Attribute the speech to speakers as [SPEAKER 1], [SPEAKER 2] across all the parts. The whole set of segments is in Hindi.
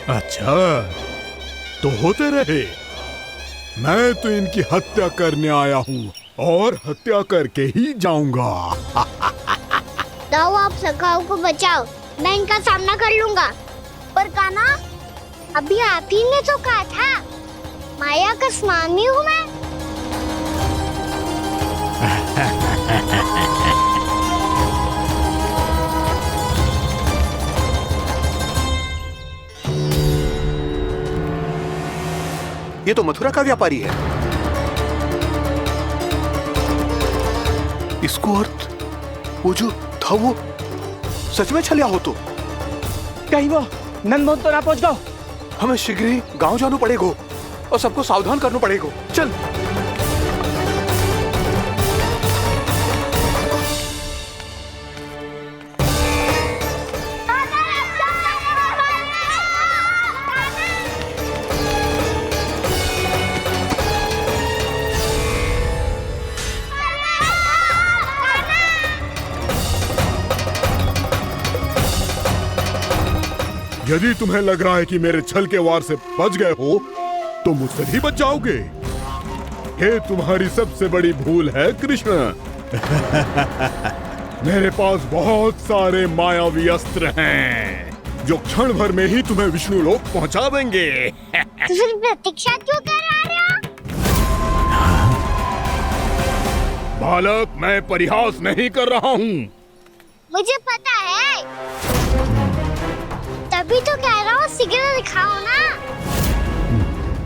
[SPEAKER 1] अच्छा, तो होते रहे। मैं तो इनकी हत्या करने आया हूँ और हत्या करके ही जाऊंगा।
[SPEAKER 2] दाऊ, आप सखाओ को बचाओ, मैं इनका सामना कर लूंगा। पर कान्हा, अभी आप ही ने तो कहा था माया का स्वामी हूँ मैं।
[SPEAKER 3] ये तो मथुरा का व्यापारी है। इसको अर्थ वो जो था वो सच में छलिया हो तो
[SPEAKER 4] कहीं वो नंदमोहन तो ना पहुंच गो।
[SPEAKER 3] हमें शीघ्र ही गांव जाना पड़ेगा और सबको सावधान करना पड़ेगा। चल।
[SPEAKER 1] यदि तुम्हें लग रहा है कि मेरे छल के वार से बच गए हो, तो मुझसे भी बच जाओगे। ये तुम्हारी सबसे बड़ी भूल है कृष्ण। मेरे पास बहुत सारे मायावी अस्त्र हैं, जो क्षण भर में ही तुम्हें विष्णु लोक पहुंचा देंगे।
[SPEAKER 2] तो फिर प्रतीक्षा क्यों कर रहे हो?
[SPEAKER 1] बालक, मैं परिहास नहीं कर रहा हूँ।
[SPEAKER 2] मुझे पता है, तभी तो कह रहा हूँ शीघ्र दिखाओ ना।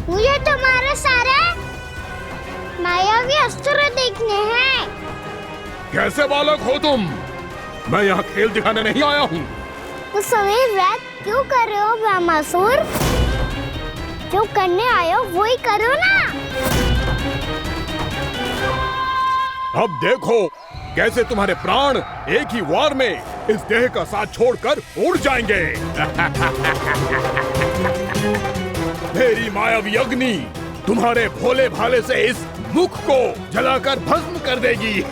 [SPEAKER 2] मुझे तुम्हारे सारे मायावी अस्त्र देखने हैं।
[SPEAKER 1] कैसे बालक हो तुम? मैं यहाँ खेल दिखाने नहीं आया हूँ।
[SPEAKER 2] उस समय व्रत क्यों कर रहे हो ब्रह्मासुर? जो करने आए हो वो ही करो ना।
[SPEAKER 1] अब देखो कैसे तुम्हारे प्राण एक ही वार में इस देह का साथ छोड़कर उड़ जाएंगे। मेरी मायावी अग्नि तुम्हारे भोले भाले से इस मुख को जलाकर भस्म कर देगी।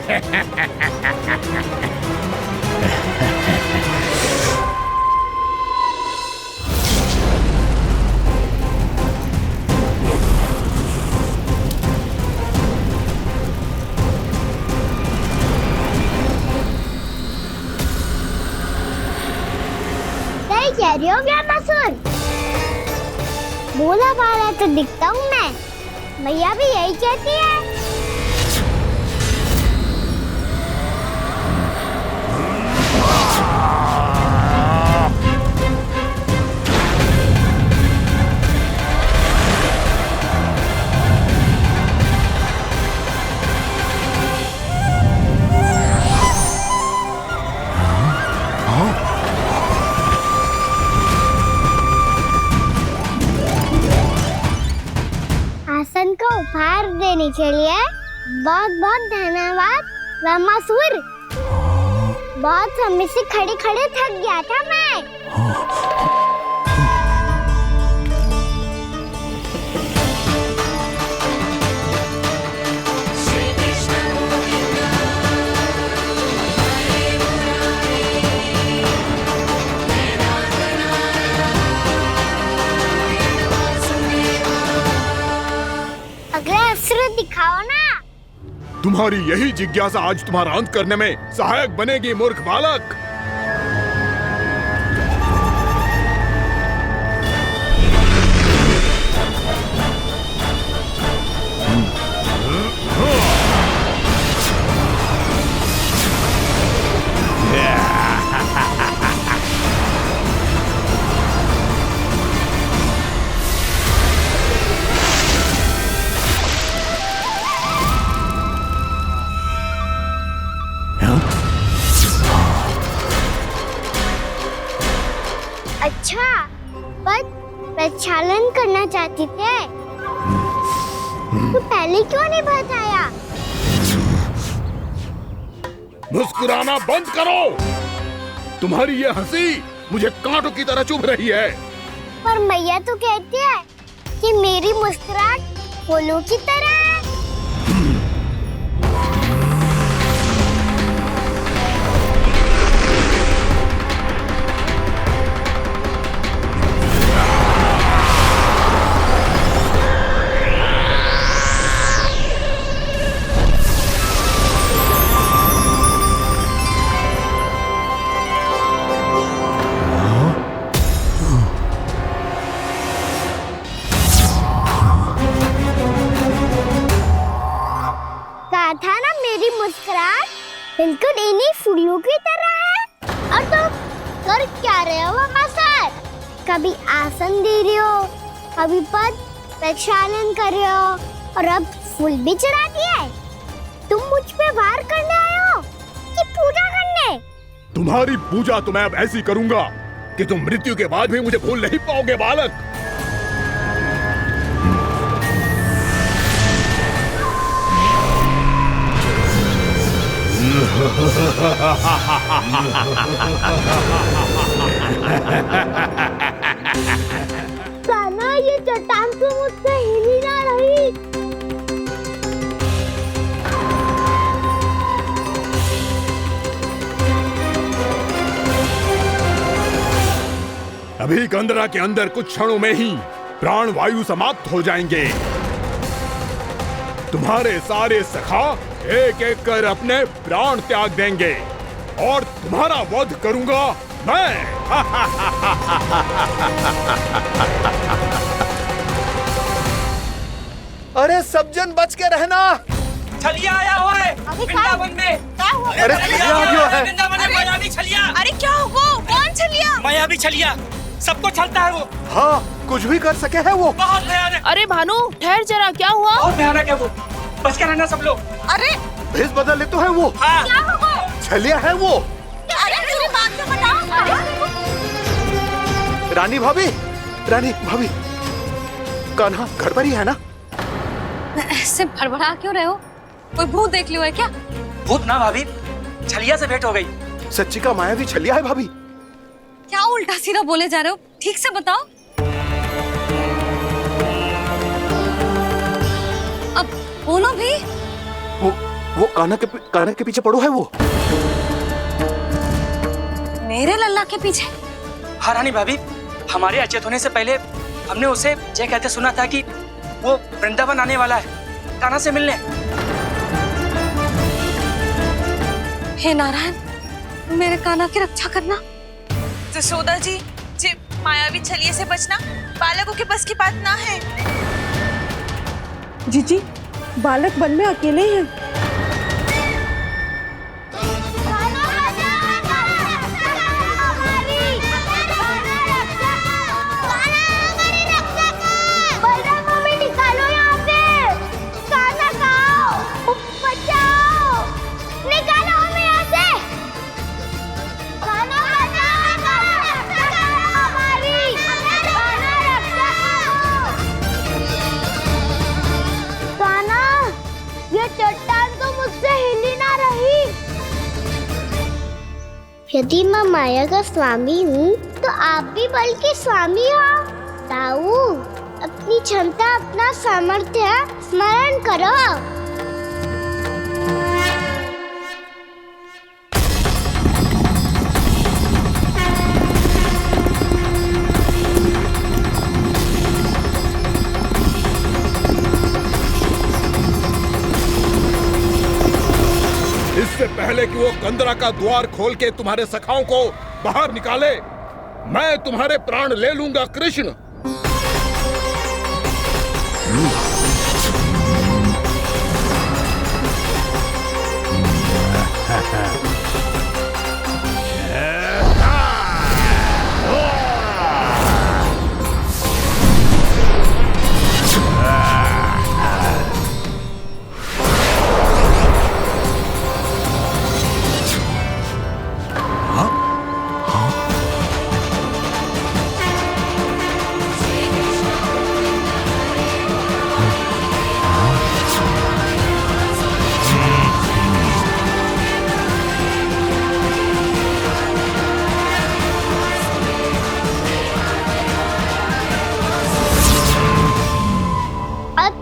[SPEAKER 2] कह रही हो ब्रह्मासुर? भोला भाला तो दिखता हूँ मैं। मैया भी यही कहती है। आसन को उपहार देने के लिए बहुत बहुत धन्यवाद ब्रह्मासुर। बहुत समय से खड़े खड़े थक गया था मैं। अगला अस्त्र दिखाओ ना।
[SPEAKER 1] तुम्हारी यही जिज्ञासा आज तुम्हारा अंत करने में सहायक बनेगी, मूर्ख बालक।
[SPEAKER 2] अच्छा, पर प्रक्षालन करना चाहती थे तो पहले क्यों नहीं बताया?
[SPEAKER 1] मुस्कुराना बंद करो। तुम्हारी ये हंसी मुझे कांटों की तरह चुभ रही है।
[SPEAKER 2] पर मैया तो कहती है कि मेरी मुस्कुराहट फूलों की तरह है। बिल्कुल इन्हीं फूलों की तरह है। और तुम कर क्या रहे हो मामा सर? कभी आसन दे रहे हो, कभी पद प्रक्षालन कर रहे हो और अब फूल भी चढ़ा दिया है। तुम मुझ पे वार करने आए हो कि पूजा करने?
[SPEAKER 1] तुम्हारी पूजा तो मैं अब ऐसी करूंगा कि तुम मृत्यु के बाद भी मुझे भूल नहीं पाओगे बालक।
[SPEAKER 2] कान्हा, ये चट्टान तो मुझसे हिल ही ना रही।
[SPEAKER 1] अभी कंदरा के अंदर कुछ क्षणों में ही प्राण वायु समाप्त हो जाएंगे। तुम्हारे सारे सखा एक एक कर अपने प्राण त्याग देंगे और तुम्हारा वध करूंगा मैं।
[SPEAKER 3] अरे सब जन बच के रहना।
[SPEAKER 5] छलिया आया हुआ है वृंदावन में।
[SPEAKER 3] अरे छलिया आ गया है।
[SPEAKER 5] वृंदावन में मायावी छलिया।
[SPEAKER 6] अरे क्या हुआ? कौन छलिया?
[SPEAKER 5] मायावी छलिया सबको छलता है वो।
[SPEAKER 3] हाँ, कुछ भी कर सके है वो।
[SPEAKER 5] बहुत भयानक।
[SPEAKER 6] अरे भानु, ठहर जरा, क्या हुआ?
[SPEAKER 5] बहुत भयानक है वो, बच के रहना सब लोग।
[SPEAKER 6] अरे
[SPEAKER 3] भेष बदल ले तो है वो।
[SPEAKER 5] हाँ।
[SPEAKER 6] क्या हुआ?
[SPEAKER 3] छलिया है वो।
[SPEAKER 6] अरे मेरी बात तो बताओ।
[SPEAKER 3] रानी भाभी, रानी भाभी, कान्हा घर पर ही है ना?
[SPEAKER 7] ऐसे भड़बड़ा क्यों रहे हो? कोई भूत देख लियो है क्या?
[SPEAKER 5] भूत ना भाभी, छलिया से भेंट हो गई।
[SPEAKER 3] सच्ची का मायावी छलिया है भाभी।
[SPEAKER 7] क्या उल्टा सीधा बोले जा रहे हो? ठीक से बताओ। अब बोलो भी।
[SPEAKER 3] वो कान्हा के पीछे पड़ो है वो।
[SPEAKER 7] मेरे लल्ला के पीछे?
[SPEAKER 5] हाँ रानी भाभी, हमारे अचेत होने से पहले हमने उसे ये कहते सुना था कि वो वृंदावन आने वाला है कान्हा से मिलने।
[SPEAKER 7] हे नारायण, मेरे कान्हा की रक्षा करना।
[SPEAKER 6] जसोदा जी, मायावी छलिए से बचना बालकों के बस की बात ना है।
[SPEAKER 8] जीजी, बालक वन में अकेले हैं।
[SPEAKER 2] यदि मैं माया का स्वामी हूँ तो आप भी बल के स्वामी हो। ताऊ, अपनी क्षमता, अपना सामर्थ्य स्मरण करो।
[SPEAKER 1] इससे पहले कि वो कंदरा का द्वार खोल के तुम्हारे सखाओं को बाहर निकाले, मैं तुम्हारे प्राण ले लूंगा कृष्ण।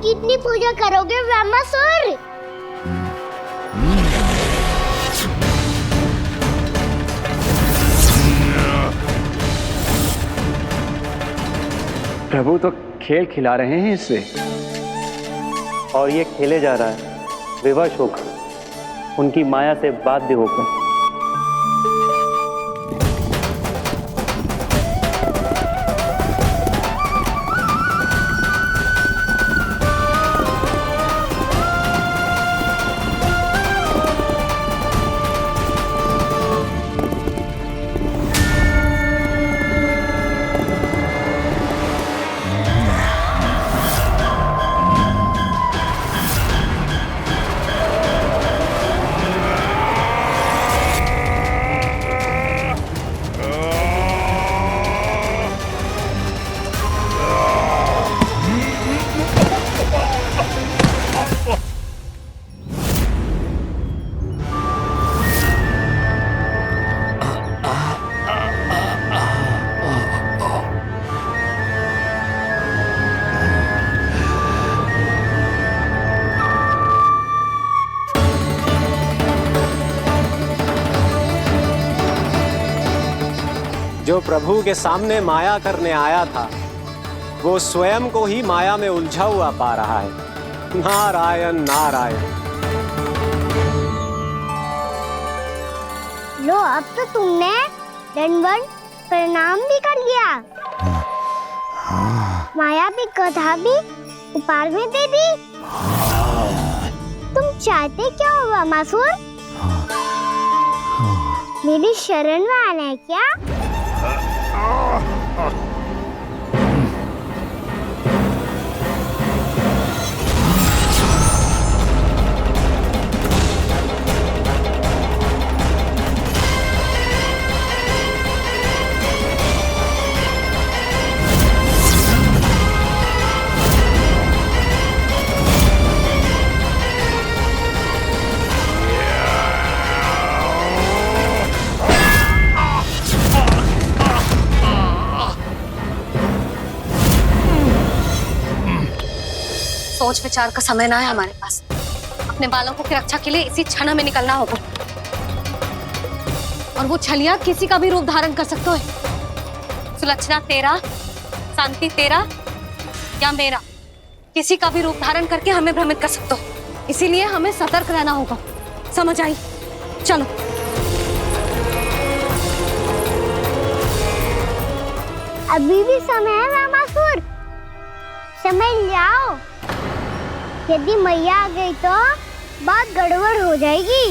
[SPEAKER 2] कितनी पूजा करोगे ब्रह्मासुर?
[SPEAKER 4] प्रभु तो खेल खिला रहे हैं इससे, और ये खेले जा रहा है विवश होकर, उनकी माया से बाध्य होकर।
[SPEAKER 9] प्रभु के सामने माया करने आया था वो स्वयं को ही माया में उलझा हुआ पा रहा है। नारायण नारायण।
[SPEAKER 2] लो, अब तो तुमने दंडवत प्रणाम भी कर लिया, माया भी कथा भी उपहार में दे दी। तुम चाहते क्या हो वामासुर? मेरी शरण में आना है क्या?
[SPEAKER 7] सोच विचार का समय ना है हमारे पास। अपने बालकों की रक्षा के लिए इसी क्षण हमें निकलना होगा। और वो छलिया किसी का भी रूप धारण कर सकते है। सुलक्षणा तेरा, शांति तेरा या मेरा, किसी का भी रूप धारण करके हमें भ्रमित कर सकते हो। इसीलिए हमें सतर्क रहना होगा। समझ आई? चलो।
[SPEAKER 2] अभी भी समय है वामासुर, समझ जाओ। यदि मैया आ गई तो बात गड़बड़ हो जाएगी।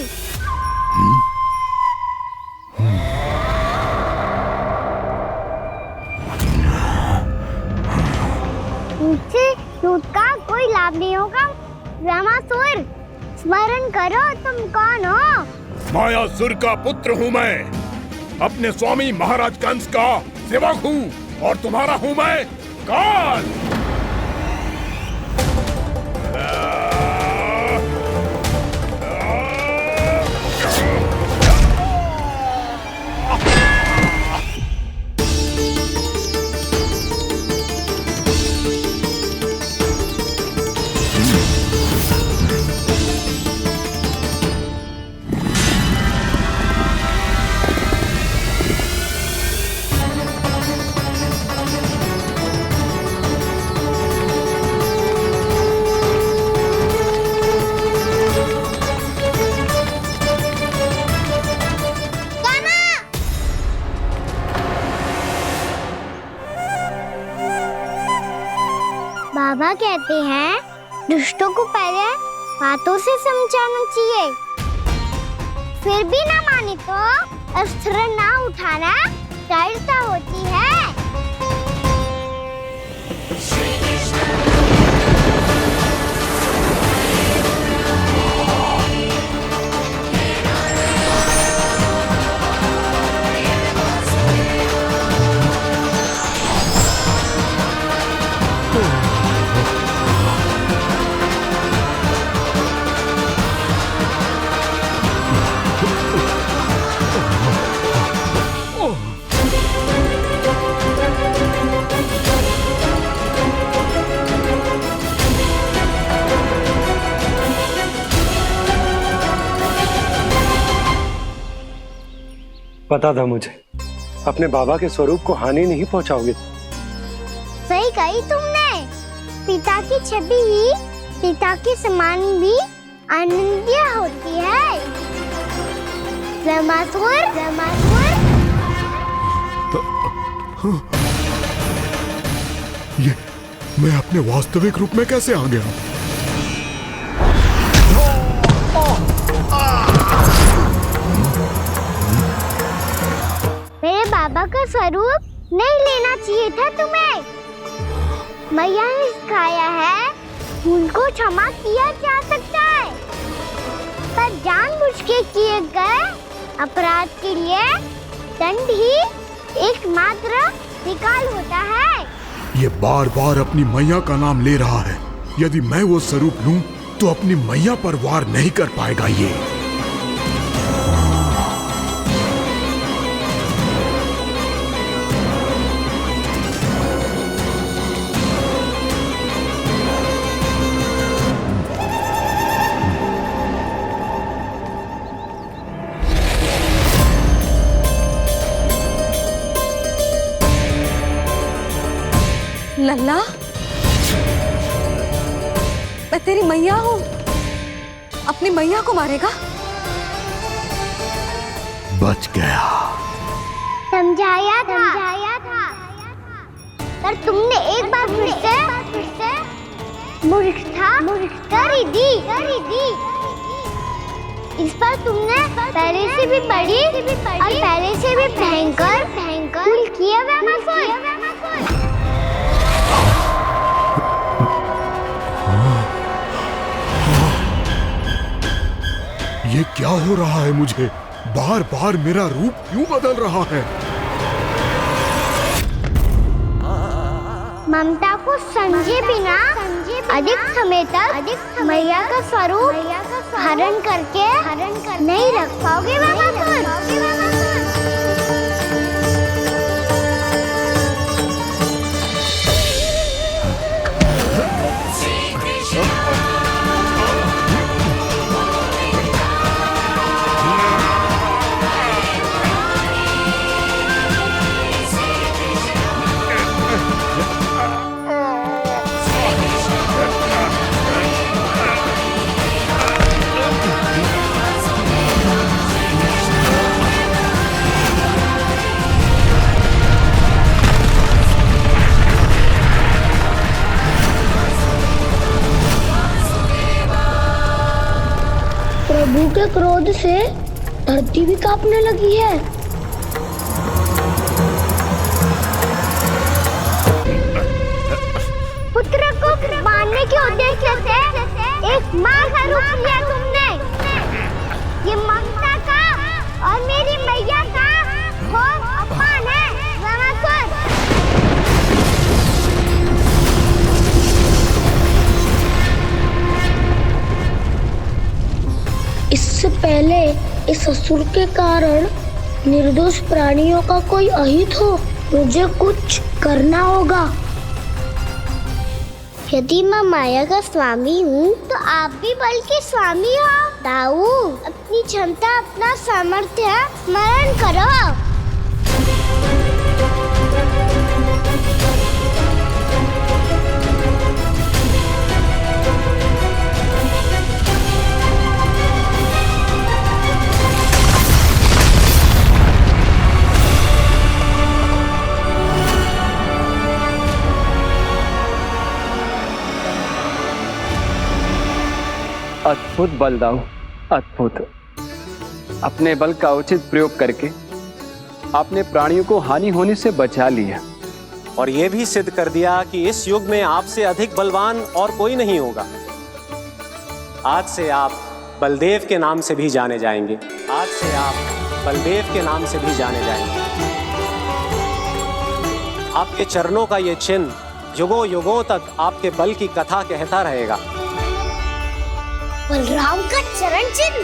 [SPEAKER 2] मुझसे दूध का कोई लाभ नहीं होगा। वामासुर, स्मरण करो तुम कौन हो।
[SPEAKER 1] मायासुर का पुत्र हूँ मैं, अपने स्वामी महाराज कंस का सेवक हूँ, और तुम्हारा हूँ मैं काल। बाबा कहते हैं दुष्टों को पहले बातों से समझाना चाहिए, फिर भी ना माने तो अस्त्र ना उठाना दृढ़ता होती है।
[SPEAKER 9] पता था मुझे, अपने बाबा के स्वरूप को हानि नहीं पहुंचाओगे।
[SPEAKER 2] सही कही तुमने। पिता की छवि ही पिता के समान भी आनंदीय होती है। वामासुर, वामासुर।
[SPEAKER 1] ये मैं अपने वास्तविक रूप में कैसे आ गया?
[SPEAKER 2] मेरे बाबा का स्वरूप नहीं लेना चाहिए था तुम्हें। मैया ने सिखाया है भूल को क्षमा किया जा सकता है, पर जानबूझ के किए गए अपराध के लिए दंड ही एकमात्र विकल्प होता है।
[SPEAKER 1] ये बार बार अपनी मैया का नाम ले रहा है। यदि मैं वो स्वरूप लूं तो अपनी मैया पर वार नहीं कर पाएगा ये।
[SPEAKER 7] लल्ला, मैं तेरी मैया हूँ, अपनी मैया को मारेगा?
[SPEAKER 10] बच गया।
[SPEAKER 1] समझाया था पर तुमने एक बार फिर से मूर्खता कर ही दी। इस पर तुमने पहले से भी बड़ी और पहले से भी भयंकर भूल किया
[SPEAKER 10] ये क्या हो रहा है मुझे? बार बार मेरा रूप क्यों बदल रहा है?
[SPEAKER 1] ममता को समझे बिना अधिक समय तक मैया का स्वरूप हरण करके नहीं रख पाओगे प्रभु के क्रोध से धरती भी कांपने लगी है। पुत्र को मारने के उद्देश्य से एक माँ का रूप लिया तुमने। ये ममता का और मेरी मैया का घोर अपमान है रामासुर। इससे पहले इस असुर के कारण निर्दोष प्राणियों का कोई अहित हो, मुझे कुछ करना होगा। यदि मैं माया का स्वामी हूँ तो आप भी बल के स्वामी हो। दाऊ, अपनी क्षमता अपना सामर्थ्य स्मरण करो।
[SPEAKER 4] अद्भुत बलदाऊ, अद्भुत। अपने बल का उचित प्रयोग करके आपने प्राणियों को हानि होने से बचा लिया
[SPEAKER 9] और ये भी सिद्ध कर दिया कि इस युग में आपसे अधिक बलवान और कोई नहीं होगा। आज से आप बलदेव के नाम से भी जाने जाएंगे। आज से आप बलदेव के नाम से भी जाने जाएंगे। आपके चरणों का ये चिन्ह युगों युगों तक आपके बल की कथा कहता रहेगा।
[SPEAKER 1] बलराम का चरण चिन्ह।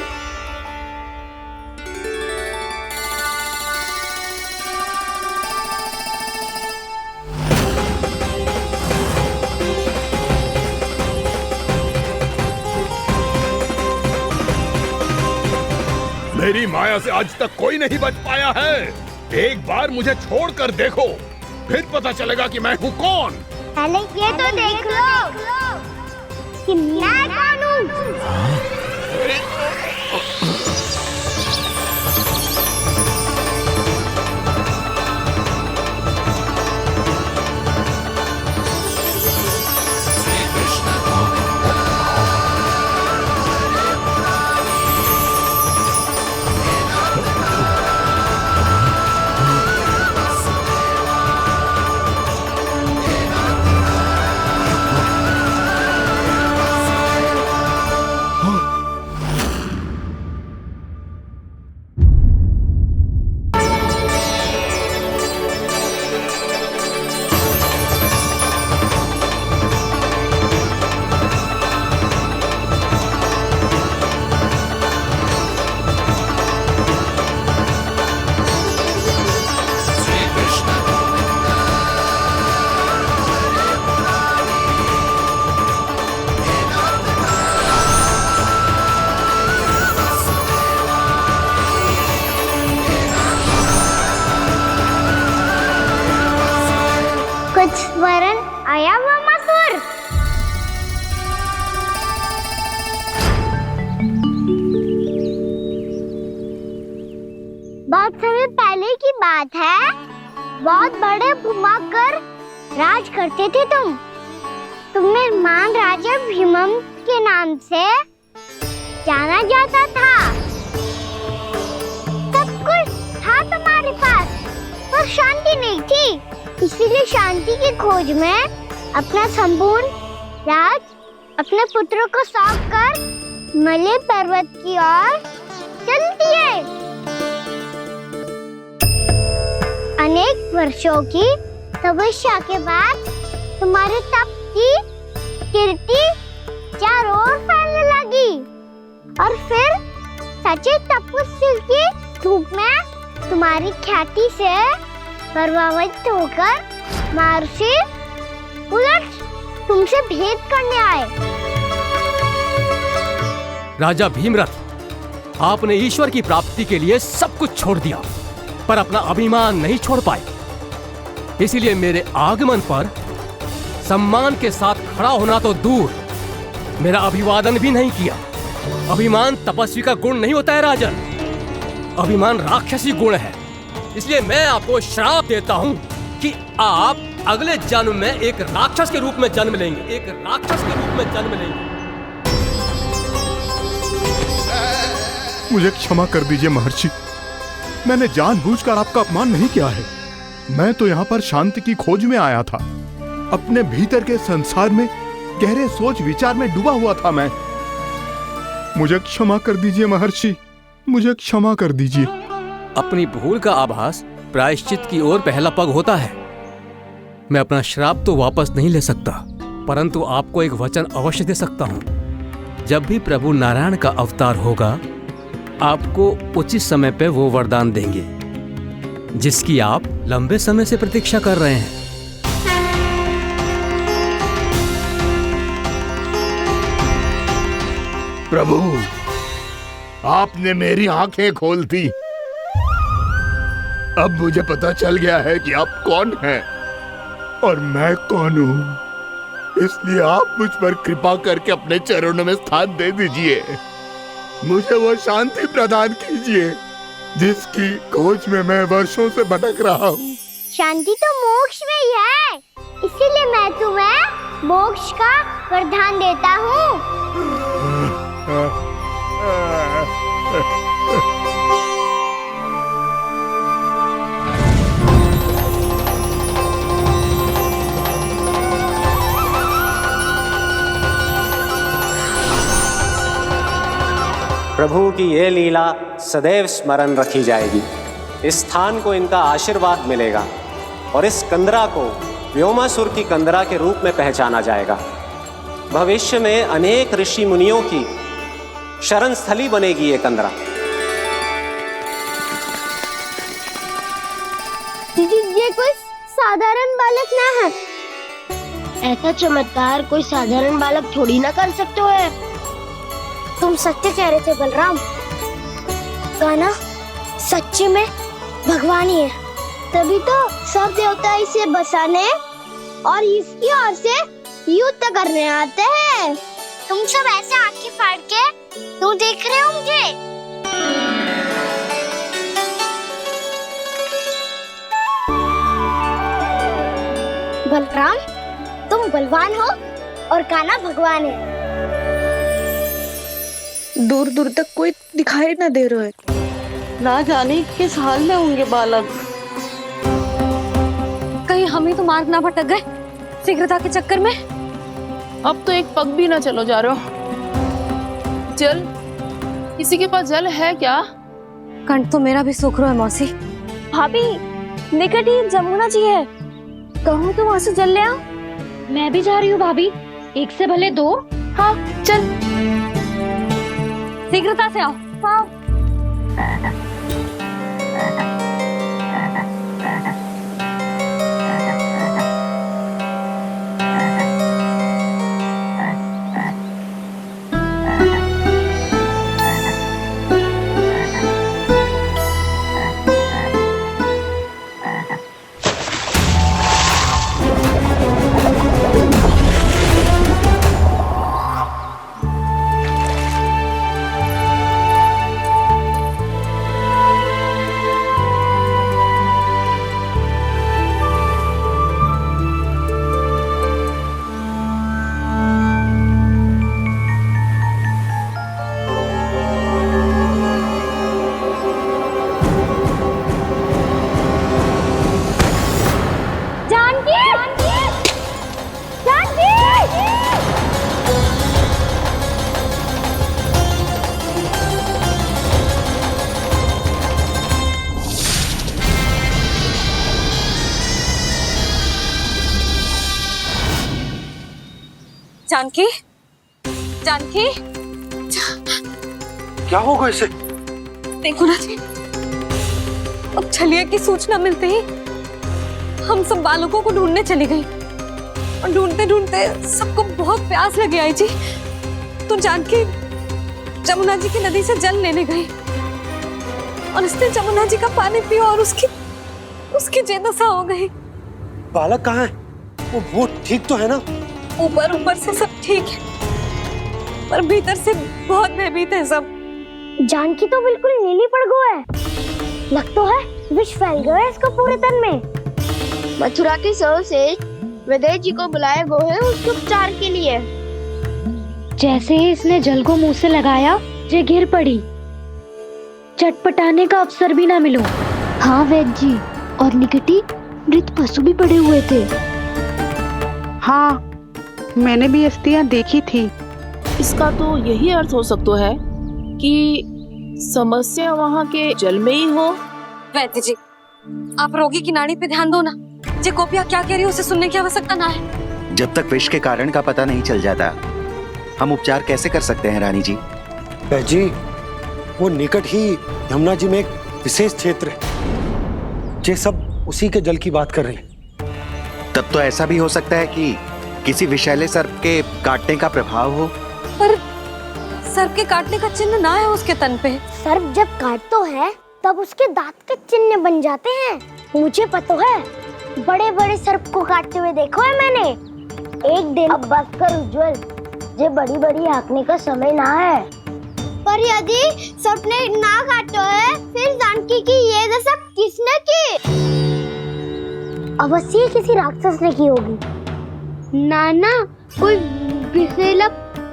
[SPEAKER 10] मेरी माया से आज तक कोई नहीं बच पाया है। एक बार मुझे छोड़कर देखो, फिर पता चलेगा कि मैं हूँ कौन।
[SPEAKER 1] पहले ये तो देख लो कि मैं कौन हूँ। स्मरण आया वामासुर। बहुत समय पहले की बात है। बहुत बड़े भूमाकर राज करते थे तुम्हें महान राजा भीमम के नाम से जाना जाता था। सब कुछ था तुम्हारे पास, पर शांति नहीं थी। इसीलिए शांति की खोज में अपना संपूर्ण राज अपने पुत्रों को सौंप कर हिमालय पर्वत की ओर चल दिए। अनेक वर्षों की तपस्या के बाद तुम्हारे तप की कीर्ति चारों ओर फैलने लगी और फिर सच्चे तपस्वी के रूप में तुम्हारी ख्याति से प्रभावित होकर महर्षि उलट तुमसे भेंट करने आए।
[SPEAKER 11] राजा भीमरथ, आपने ईश्वर की प्राप्ति के लिए सब कुछ छोड़ दिया, पर अपना अभिमान नहीं छोड़ पाए। इसीलिए मेरे आगमन पर सम्मान के साथ खड़ा होना तो दूर, मेरा अभिवादन भी नहीं किया। अभिमान तपस्वी का गुण नहीं होता है राजन, अभिमान राक्षसी गुण है। इसलिए मैं आपको श्राप देता हूँ कि आप अगले जन्म में एक राक्षस के रूप में जन्म लेंगे, एक राक्षस के रूप में जन्म लेंगे।
[SPEAKER 10] मुझे क्षमा कर दीजिए महर्षि, मैंने जानबूझकर आपका अपमान नहीं किया है। मैं तो यहाँ पर शांति की खोज में आया था। अपने भीतर के संसार में गहरे सोच विचार में डूबा हुआ था मैं। मुझे क्षमा कर दीजिए महर्षि, मुझे क्षमा कर दीजिए।
[SPEAKER 11] अपनी भूल का आभास प्रायश्चित की ओर पहला पग होता है। मैं अपना श्राप तो वापस नहीं ले सकता, परंतु आपको एक वचन अवश्य दे सकता हूँ। जब भी प्रभु नारायण का अवतार होगा, आपको उचित समय पे वो वरदान देंगे जिसकी आप लंबे समय से प्रतीक्षा कर रहे हैं।
[SPEAKER 10] प्रभु, आपने मेरी आंखें खोल दी। अब मुझे पता चल गया है कि आप कौन हैं और मैं कौन हूँ। इसलिए आप मुझ पर कृपा करके अपने चरणों में स्थान दे दीजिए। मुझे वो शांति प्रदान कीजिए जिसकी खोज में मैं वर्षों से भटक रहा हूँ।
[SPEAKER 1] शांति तो मोक्ष में ही है, इसीलिए मैं तुम्हें मोक्ष का वरदान देता हूँ।
[SPEAKER 9] प्रभु की ये लीला सदैव स्मरण रखी जाएगी। इस स्थान को इनका आशीर्वाद मिलेगा और इस कंदरा को व्योमासुर की कंदरा के रूप में पहचाना जाएगा। भविष्य में अनेक ऋषि मुनियों की शरण स्थली बनेगी ये कंदरा।
[SPEAKER 1] दीदी, ये कोई साधारण बालक ना है। ऐसा चमत्कार कोई साधारण बालक थोड़ी ना कर सकते हो। तुम सत्य कह रहे थे बलराम, गाना सच्चे में भगवान ही है। तभी तो सब देवता इसे बसाने और इसकी ओर से युद्ध करने आते हैं। तुम सब ऐसे आंखें फाड़ के क्यों देख रहे हो मुझे? बलराम, तुम बलवान हो और कान्हा भगवान है।
[SPEAKER 8] दूर दूर तक कोई दिखाई न दे रहा है। ना जाने किस हाल में होंगे बालक।
[SPEAKER 7] कहीं हम ही तो मार्ग ना भटक गए शीघ्रता के चक्कर में।
[SPEAKER 12] अब तो एक पग भी ना चलो जा रहे हो। जल, किसी के पास जल है क्या?
[SPEAKER 7] कंठ तो मेरा भी सूख रहा है मौसी।
[SPEAKER 2] भाभी, निकट ही जमुना जी है, कहूँ तो वहाँ से जल ले आओ। मैं भी जा रही हूँ भाभी, एक से भले दो।
[SPEAKER 12] हाँ चल,
[SPEAKER 7] शीघ्रता से आओ।
[SPEAKER 2] हाँ।
[SPEAKER 7] जानकी, जानकी,
[SPEAKER 3] क्या होगा इसे?
[SPEAKER 7] देखो ना जी, अब छलिया की सूचना मिलते ही हम सब बालकों को ढूंढने चली गई और ढूंढते ढूंढते सबको बहुत प्यास लगी आई जी। तो जानकी जमुना जी की नदी से जल लेने गई और उसने जमुना जी का पानी पिया और उसकी जेदशा हो गई।
[SPEAKER 13] बालक कहाँ है? वो ठीक तो है ना?
[SPEAKER 7] ऊपर से सब ठीक है पर भीतर से बहुत भयभीत है सब।
[SPEAKER 1] जानकी तो बिल्कुल नीली पड़ गई है। लग तो है विष फैल गया है इसको पूरे तन में।
[SPEAKER 2] मथुरा के सर्वश्रेष्ठ विदेह जी को बुलाया गया है उसके उपचार के लिए।
[SPEAKER 14] जैसे ही इसने जल को मुंह से लगाया, जे गिर पड़ी। चटपटाने का अवसर भी ना मिलो। हाँ वैद्य जी, और निकटी मृत पशु भी पड़े हुए थे।
[SPEAKER 8] हाँ, मैंने भी अस्थियां देखी थी।
[SPEAKER 12] इसका तो यही अर्थ हो सकता है कि समस्या वहाँ के जल में ही हो।
[SPEAKER 7] वैद्य जी, आप रोगी की नाड़ी पे ध्यान दो ना। जे गोपिया क्या कह रही है उसे सुनने की आवश्यकता ना है।
[SPEAKER 15] जब तक विष के कारण का पता नहीं चल जाता, हम उपचार कैसे कर सकते हैं रानी जी?
[SPEAKER 13] जी, वो निकट ही यमुना जी में एक विशेष क्षेत्र है। ये सब उसी के जल की बात कर रही हैं।
[SPEAKER 15] तब तो ऐसा भी हो सकता है कि किसी विषैले सर्प के काटने का प्रभाव हो।
[SPEAKER 7] पर सर्प के काटने का चिन्ह ना है उसके तन पे।
[SPEAKER 1] सर्प जब काटता है तब उसके दांत के चिन्ह बन जाते हैं। मुझे पता है, बड़े बड़े सर्प को काटते हुए देखो है मैंने। एक दिन अब बस कर उज्जवल, ये बड़ी बड़ी हाँकने का समय ना है।
[SPEAKER 2] पर यदि सर्प ने ना काटा है, फिर जानकी की ये दशा किसने की?
[SPEAKER 1] अवश्य किसी राक्षस ने की होगी।
[SPEAKER 2] नाना, कोई विषैला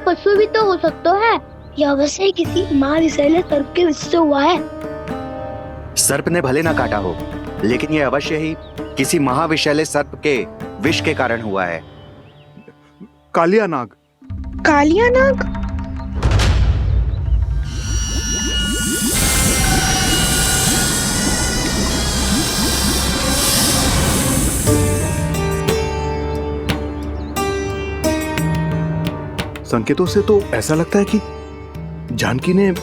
[SPEAKER 2] पशु भी तो हो सकता है। यह अवश्य किसी महाविषैले सर्प के विष से हुआ है।
[SPEAKER 15] सर्प ने भले ना काटा हो, लेकिन यह अवश्य ही किसी महाविषैले सर्प के विष के कारण हुआ है।
[SPEAKER 10] कालिया नाग।
[SPEAKER 8] कालिया नाग?
[SPEAKER 10] संकेतों से तो ऐसा लगता है कि जानकी ने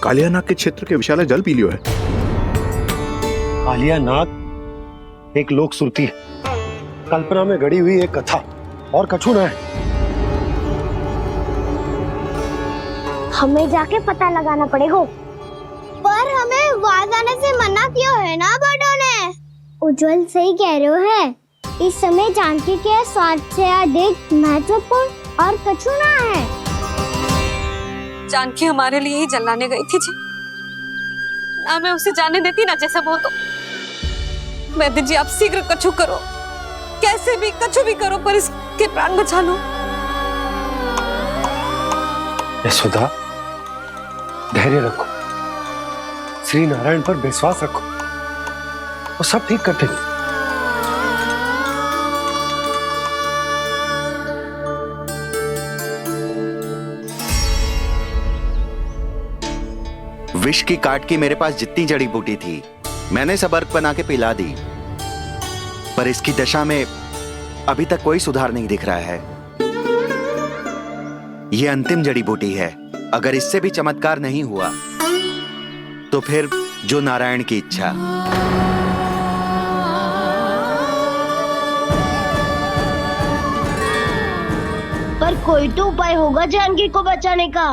[SPEAKER 10] कालिया नाग के क्षेत्र के विशाल जल पी लियो है।
[SPEAKER 13] कालिया नाग एक लोक श्रुति है, कल्पना में गढ़ी हुई एक कथा, और कछु न है।
[SPEAKER 1] हमें जाके पता लगाना पड़ेगा।
[SPEAKER 2] पर हमें वहां जाने से मना किया है ना बड़ों ने।
[SPEAKER 1] उज्जवल सही कह रहे हो है। इस समय जानकी के स्वार्थ से अधिक महत्वपूर्ण और कछु ना है।
[SPEAKER 7] जानकी हमारे लिए ही जलाने गई थी जी। ना मैं उसे जाने देती ना जैसा वो तो। वैद्य जी, आप शीघ्र कछु करो, कैसे भी कछु भी करो, पर इसके प्राण बचा लो।
[SPEAKER 13] यशोदा, धैर्य रखो, श्री नारायण पर विश्वास रखो, वो सब ठीक कर देंगे।
[SPEAKER 15] विष की काट की मेरे पास जितनी जड़ी बूटी थी, मैंने सब अर्क बना के पिला दी, पर इसकी दशा में अभी तक कोई सुधार नहीं दिख रहा है। यह अंतिम जड़ी बूटी है। अगर इससे भी चमत्कार नहीं हुआ तो फिर जो नारायण की इच्छा।
[SPEAKER 2] पर कोई तो उपाय होगा जानकी को बचाने का।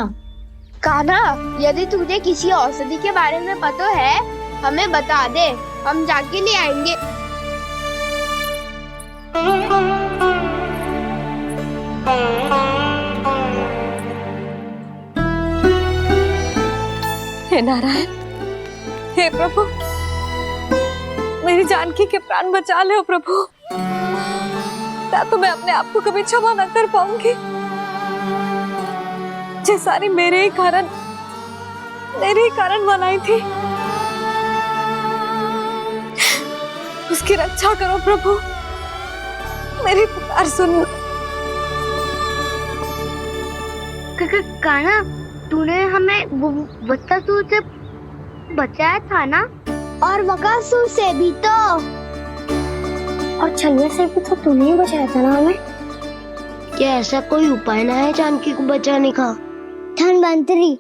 [SPEAKER 2] कान्हा, यदि तुझे किसी औषधि के बारे में पता है, हमें बता दे, हम जाके ले आएंगे।
[SPEAKER 7] हे नारायण, हे प्रभु, मेरी जानकी के प्राण बचा ले प्रभु। या तो मैं अपने आप को कभी क्षमा न कर पाऊंगी। ये सारी मेरे ही कारण बनाई थी। उसकी रक्षा करो प्रभु, मेरी पुकार सुनो।
[SPEAKER 2] कान्हा, तूने हमें वत्सासुर से बचाया था ना? और बकासुर से भी तो।
[SPEAKER 1] और छलिया से भी तो तूने ही बचाया था ना हमें।
[SPEAKER 14] क्या ऐसा कोई उपाय ना है जानकी को बचाने का?
[SPEAKER 1] धन्वंतरी,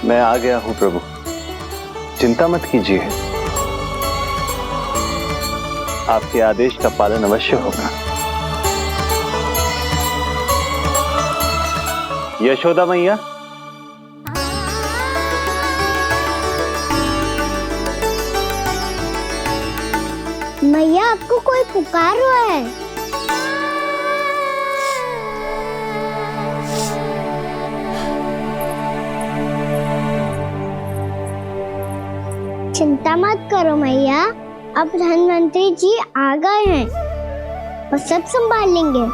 [SPEAKER 4] मैं आ गया हूं प्रभु, चिंता मत कीजिए, आपके आदेश का पालन अवश्य होगा। यशोदा मैया,
[SPEAKER 1] मैया आपको कोई पुकार रहा है। चिंता मत करो मैया, अब धन्वंतरी जी आ गए हैं, वो सब संभाल लेंगे।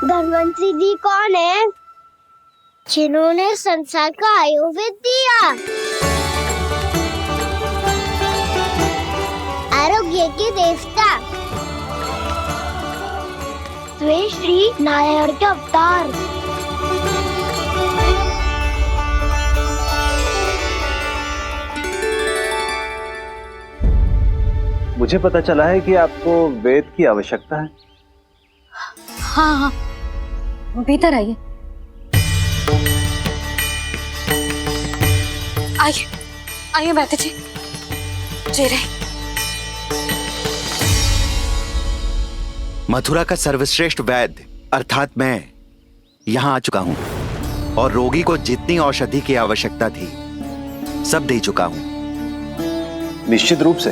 [SPEAKER 1] धन्वंतरी जी कौन है? जिन्होंने संसार का आयुर्वेद दिया, आरोग्य के देवता, वे श्री नारायण के अवतार।
[SPEAKER 4] मुझे पता चला है कि आपको वेद की आवश्यकता है।
[SPEAKER 7] हाँ हाँ, भीतर आइए। आइए आइए बैठे जी। जी रहे।
[SPEAKER 15] मथुरा का सर्वश्रेष्ठ वैद्य अर्थात मैं यहाँ आ चुका हूँ और रोगी को जितनी औषधि की आवश्यकता थी सब दे चुका हूँ।
[SPEAKER 4] निश्चित रूप से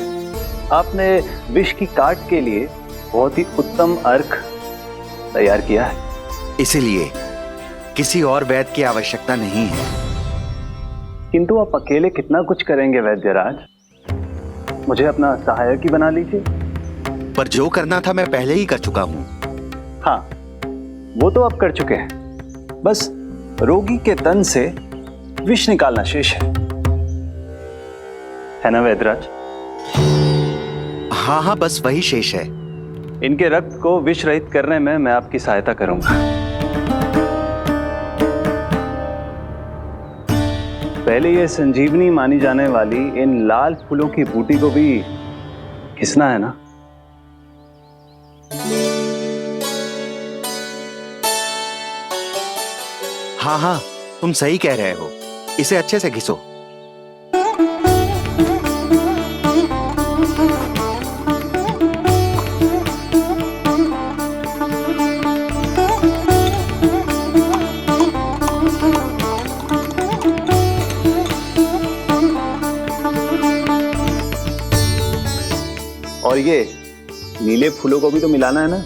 [SPEAKER 4] आपने विष की काट के लिए बहुत ही उत्तम अर्क तैयार किया है,
[SPEAKER 15] इसीलिए किसी और वैद्य की आवश्यकता नहीं है।
[SPEAKER 4] किंतु आप अकेले कितना कुछ करेंगे वैद्यराज, मुझे अपना सहायक ही बना लीजिए।
[SPEAKER 15] पर जो करना था मैं पहले ही कर चुका हूँ।
[SPEAKER 4] हाँ, वो तो आप कर चुके हैं, बस रोगी के तन से विष निकालना शेष है ना वैद्यराज?
[SPEAKER 15] हाँ हाँ, बस वही शेष है।
[SPEAKER 4] इनके रक्त को विष रहित करने में मैं आपकी सहायता करूंगा। पहले ये संजीवनी मानी जाने वाली इन लाल फूलों की बूटी को भी घिसना है ना?
[SPEAKER 15] हाँ हाँ, तुम सही कह रहे हो, इसे अच्छे से घिसो।
[SPEAKER 4] और ये नीले फूलों को भी तो मिलाना है ना?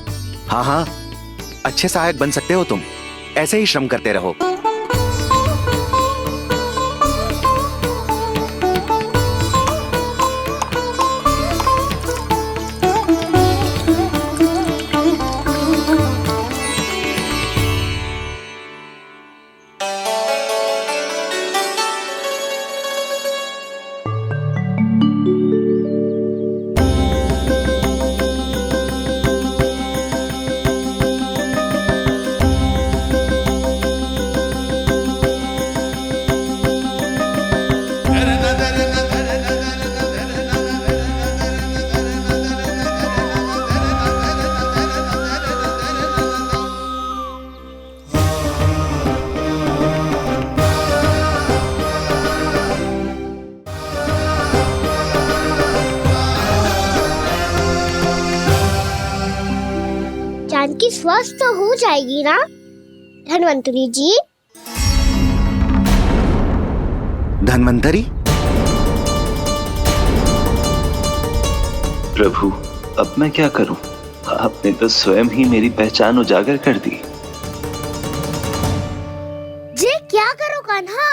[SPEAKER 15] हाँ हाँ, अच्छे सहायक बन सकते हो तुम, ऐसे ही श्रम करते रहो।
[SPEAKER 1] जानकी स्वस्थ तो हो जाएगी ना धन्वंतरी जी?
[SPEAKER 15] धन्वंतरी?
[SPEAKER 16] प्रभु, अब मैं क्या करूं? आपने तो स्वयं ही मेरी पहचान उजागर कर दी।
[SPEAKER 1] जी क्या करो कान्हा?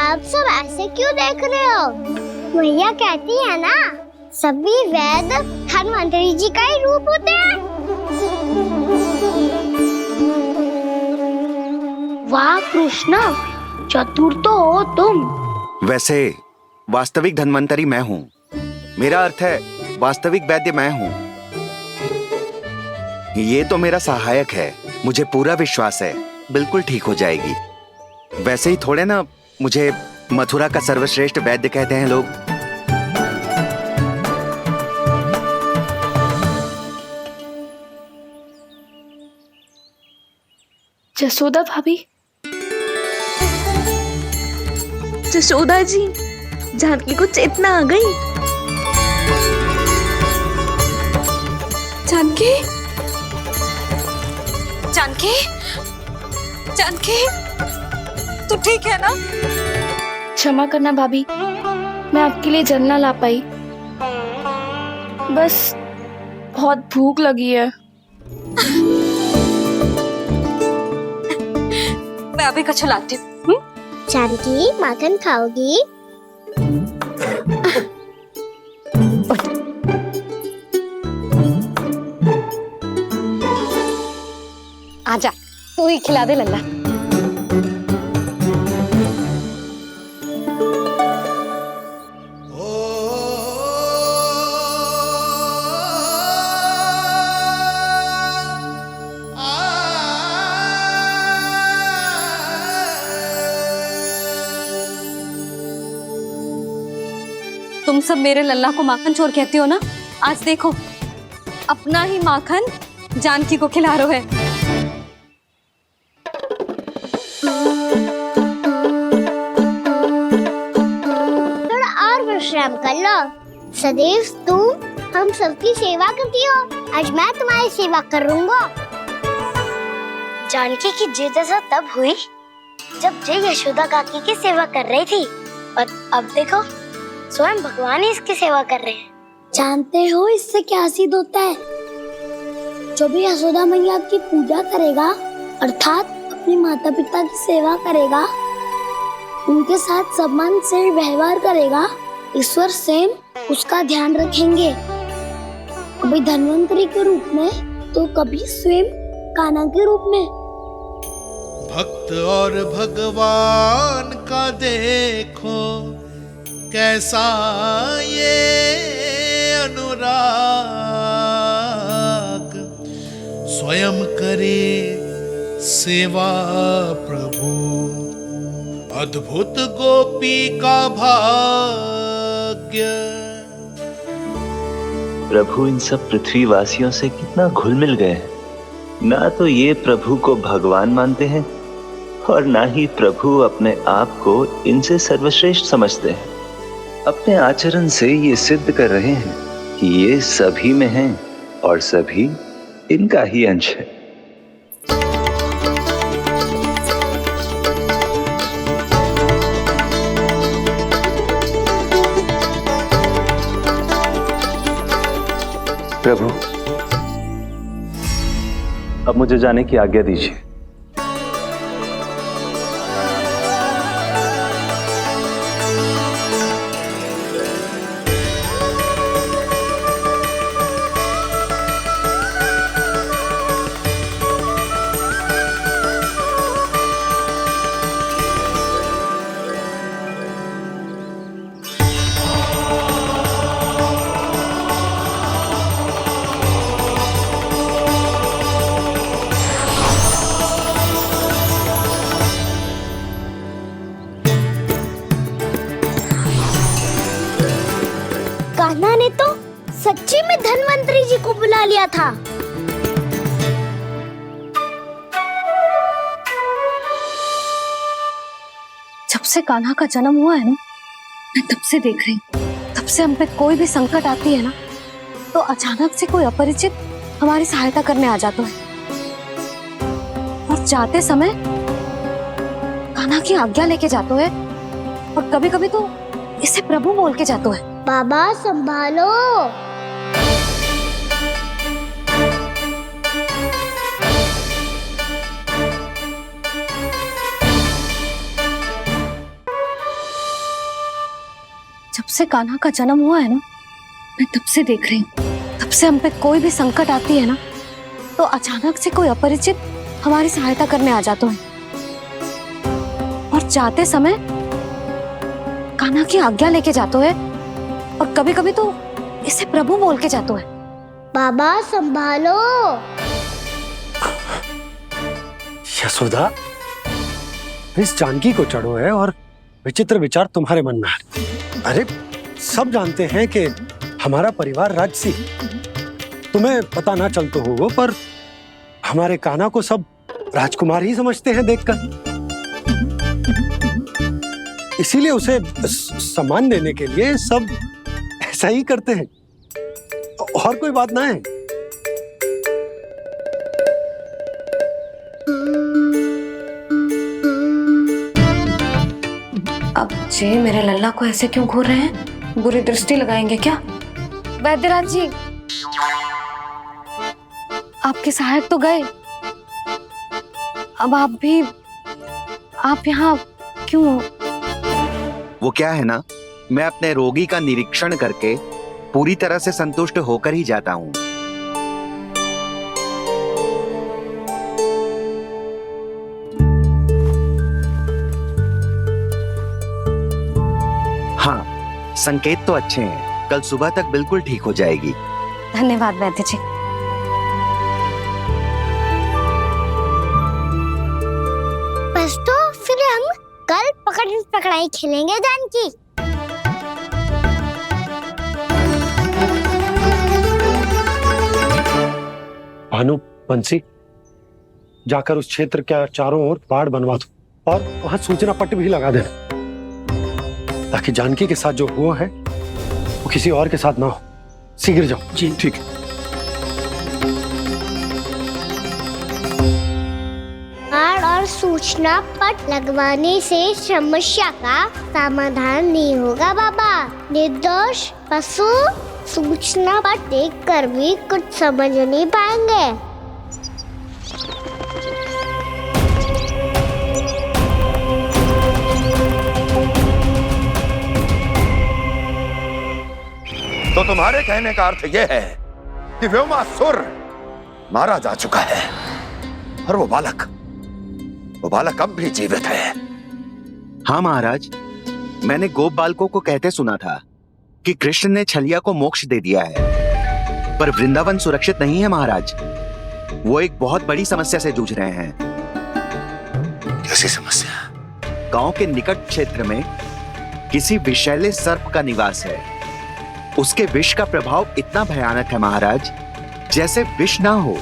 [SPEAKER 1] आप सब ऐसे क्यों देख रहे हो? भैया कहती है ना, सभी वैद्य धन्वंतरी जी का ही रूप होते हैं।
[SPEAKER 14] वाह कृष्णा, चतुर तो हो तुम।
[SPEAKER 15] वैसे वास्तविक धन्वंतरी मैं हूँ, मेरा अर्थ है वास्तविक वैद्य मैं हूँ। ये तो मेरा सहायक है, मुझे पूरा विश्वास है बिल्कुल ठीक हो जाएगी। वैसे ही थोड़े ना मुझे मथुरा का सर्वश्रेष्ठ वैद्य कहते हैं लोग।
[SPEAKER 12] जसोदा भाभी, जसोदा जी, जानकी को चेतना आ गई।
[SPEAKER 7] जानकी, जानकी, जानकी, तू ठीक है ना?
[SPEAKER 12] क्षमा करना भाभी, मैं आपके लिए जल ना ला पाई। बस बहुत भूख लगी है।
[SPEAKER 7] मैं अभी कछु लाती हूँ।
[SPEAKER 1] जानकी, माखन खाओगी?
[SPEAKER 7] आजा, तू ही खिला दे लल्ला। तुम सब मेरे लल्ला को माखन चोर कहती हो ना? आज देखो, अपना ही माखन जानकी को खिला रहे हैं।
[SPEAKER 1] थोड़ा और विश्राम कर लो। सदैव तुम हम सबकी सेवा करती हो, आज मैं तुम्हारी सेवा करूंगा।
[SPEAKER 2] जानकी की जिद दशा तब हुई जब जय यशोदा काकी की सेवा कर रही थी, और अब देखो स्वयं भगवान ही इसकी सेवा कर रहे हैं। जानते हो इससे क्या सिद्ध होता है? जो भी यशोदा मैया की पूजा करेगा, अर्थात अपने माता पिता की सेवा करेगा, उनके साथ सम्मान से व्यवहार करेगा, ईश्वर स्वयं उसका ध्यान रखेंगे। कभी धन्वंतरी के रूप में तो कभी स्वयं कान्हा के रूप में।
[SPEAKER 17] भक्त और भगवान का देखो कैसा ये अनुराग, स्वयं करे सेवा प्रभु, अद्भुत गोपी का भाग्य।
[SPEAKER 16] प्रभु इन सब पृथ्वीवासियों से कितना घुल मिल गए हैं। ना तो ये प्रभु को भगवान मानते हैं और ना ही प्रभु अपने आप को इनसे सर्वश्रेष्ठ समझते हैं। अपने आचरण से ये सिद्ध कर रहे हैं कि ये सभी में हैं और सभी इनका ही अंश है।
[SPEAKER 4] प्रभु, अब मुझे जाने की आज्ञा दीजिए।
[SPEAKER 2] कान्हा ने तो सच्ची में धन्वंतरी जी को बुला लिया था।
[SPEAKER 7] जब से कान्हा का जन्म हुआ है ना, मैं तब से देख रही हूँ, तब से हम पे कोई भी संकट आती है ना, तो अचानक से कोई अपरिचित हमारी सहायता करने आ जाता है, और जाते समय कान्हा की आज्ञा लेके जाते है, और कभी कभी तो इसे प्रभु बोल के जाते है।
[SPEAKER 1] बाबा संभालो।
[SPEAKER 7] जब से कान्हा का जन्म हुआ है ना, मैं तब से देख रही हूँ, तब से हम पे कोई भी संकट आती है ना, तो अचानक से कोई अपरिचित हमारी सहायता करने आ जाते हैं, और जाते समय कान्हा की आज्ञा लेके जाते हैं, और कभी कभी तो इसे प्रभु बोल के जाते हैं।
[SPEAKER 1] बाबा संभालो।
[SPEAKER 13] यशोदा, इस जानकी को चढ़ो है और विचित्र विचार तुम्हारे मन में है। अरे सब जानते हैं कि हमारा परिवार राजसी, तुम्हें पता ना चल तो हो पर हमारे कान्हा को सब राजकुमार ही समझते हैं देखकर। इसीलिए उसे सम्मान देने के लिए सब ऐसा ही करते हैं, और कोई बात ना है।
[SPEAKER 7] अब जे मेरे लल्ला को ऐसे क्यों घूर रहे हैं? बुरी दृष्टि लगाएंगे क्या? वैद्यराज जी, आपके सहायक तो गए, अब आप यहाँ क्यों हो?
[SPEAKER 15] वो क्या है ना, मैं अपने रोगी का निरीक्षण करके पूरी तरह से संतुष्ट होकर ही जाता हूँ। हाँ, संकेत तो अच्छे हैं, कल सुबह तक बिल्कुल ठीक हो जाएगी।
[SPEAKER 7] धन्यवाद वैद्य जी।
[SPEAKER 1] बस तो फिर हम कल पकड़न पकड़ाई खेलेंगे जानकी।
[SPEAKER 13] भानु, बंसी, जाकर उस क्षेत्र के चारों ओर बाड़ बनवा दो और वहां सूचना पट भी लगा देना, ताकि जानकी के साथ जो हुआ है वो किसी और के साथ ना हो। शीघ्र जाओ।
[SPEAKER 3] जी ठीक है।
[SPEAKER 1] बाड़ और सूचना पट लगवाने से समस्या का समाधान नहीं होगा बाबा। निर्दोष पशु सूचना पट देख कर भी कुछ समझ नहीं पाएंगे।
[SPEAKER 18] तो तुम्हारे कहने का अर्थ यह है कि व्योमासुर मारा जा चुका है और वो बालक अब भी जीवित है।
[SPEAKER 15] हाँ महाराज, मैंने गोप बालकों को कहते सुना था कि कृष्ण ने छलिया को मोक्ष दे दिया है, पर वृंदावन सुरक्षित नहीं है महाराज। वो एक बहुत बड़ी समस्या से जूझ रहे हैं।
[SPEAKER 18] कैसी समस्या?
[SPEAKER 15] गांव के निकट क्षेत्र में किसी विषैले सर्प का निवास है। उसके विष का प्रभाव इतना भयानक है महाराज, जैसे विष ना हो,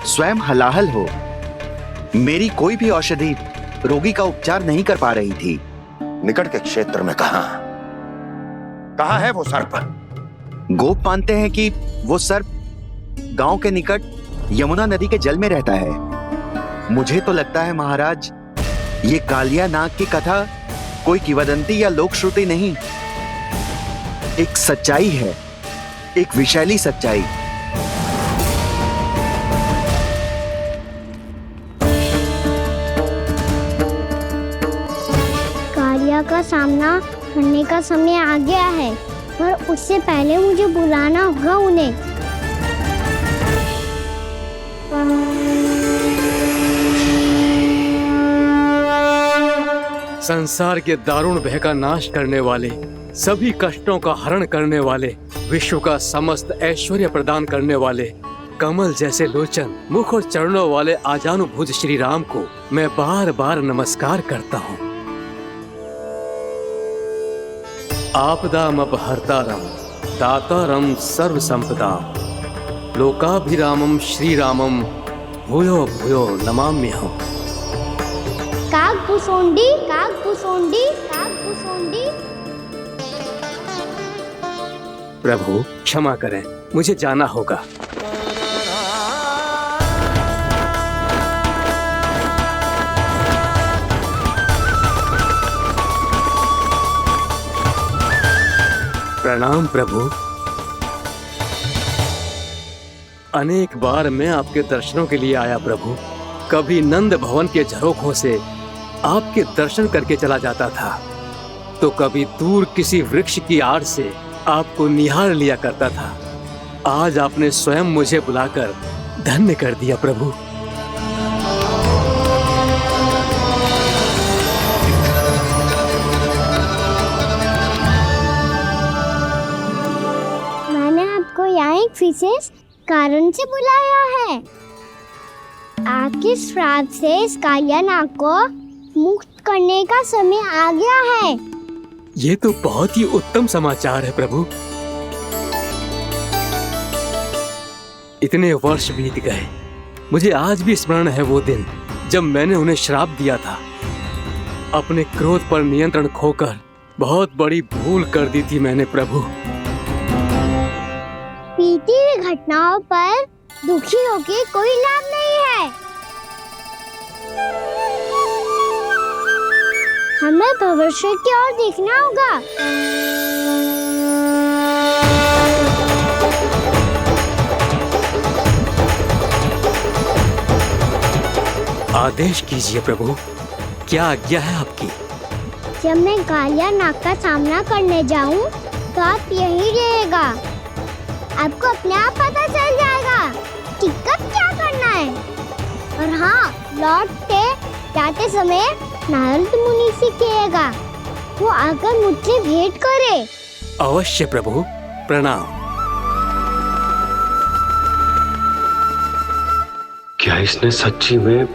[SPEAKER 15] स्वयं हलाहल हो। मेरी कोई भी औषधि रोगी का उपचार नहीं कर पा रही थी।
[SPEAKER 18] निकट के क्षेत्र में कहाँ है वो सर्प?
[SPEAKER 15] गोप मानते हैं कि वो सर्प गांव के निकट यमुना नदी के जल में रहता है। मुझे तो लगता है महाराज, ये कालिया नाग की कथा कोई किंवदंती या लोक श्रुति नहीं, एक सच्चाई है, एक विषैली सच्चाई।
[SPEAKER 1] कालिया का सामना करने का समय आ गया है, पर उससे पहले मुझे बुलाना होगा उन्हें।
[SPEAKER 11] संसार के दारुण भय का नाश करने वाले, सभी कष्टों का हरण करने वाले, विश्व का समस्त ऐश्वर्य प्रदान करने वाले, कमल जैसे लोचन, मुख और चरणों वाले आजानुभूत श्री राम को मैं बार बार नमस्कार करता हूँ। आपदामपहर्तारं दातारं सर्व संपदां लोकाभिरामं श्री रामं भूयो भूयो नमाम्यहम्।
[SPEAKER 1] कागभूसोंडी कागभूसोंडी कागभूसोंडी।
[SPEAKER 11] प्रभु क्षमा करें, मुझे जाना होगा। प्रणाम प्रभु। अनेक बार मैं आपके दर्शनों के लिए आया प्रभु। कभी नंद भवन के झरोखों से आपके दर्शन करके चला जाता था, तो कभी दूर किसी वृक्ष की आड़ से आपको निहार लिया करता था। आज आपने स्वयं मुझे बुलाकर धन्य कर दिया प्रभु।
[SPEAKER 1] मैंने आपको यहाँ एक विशेष कारण से बुलाया है। आपके श्राद्ध से इस कालिया नाग को मुक्त करने का समय आ गया है।
[SPEAKER 11] ये तो बहुत ही उत्तम समाचार है प्रभु। इतने वर्ष बीत गए, मुझे आज भी स्मरण है वो दिन जब मैंने उन्हें श्राप दिया था। अपने क्रोध पर नियंत्रण खोकर बहुत बड़ी भूल कर दी थी मैंने प्रभु।
[SPEAKER 1] बीती हुई घटनाओं पर दुखी होके कोई लाभ नहीं है। हमें भविष्य की ओर देखना होगा।
[SPEAKER 11] आदेश कीजिए प्रभु, क्या आज्ञा है आपकी?
[SPEAKER 1] जब मैं कालिया नाग का सामना करने जाऊं, तो आप यही रहेगा। आपको अपने आप पता चल जाएगा कि कब क्या करना है। और हाँ, लौटते जाते समय नारद मुनि से कहिएगा वो आकर मुझसे भेंट करे।
[SPEAKER 11] अवश्य प्रभु, प्रणाम।
[SPEAKER 13] क्या इसने सच्ची में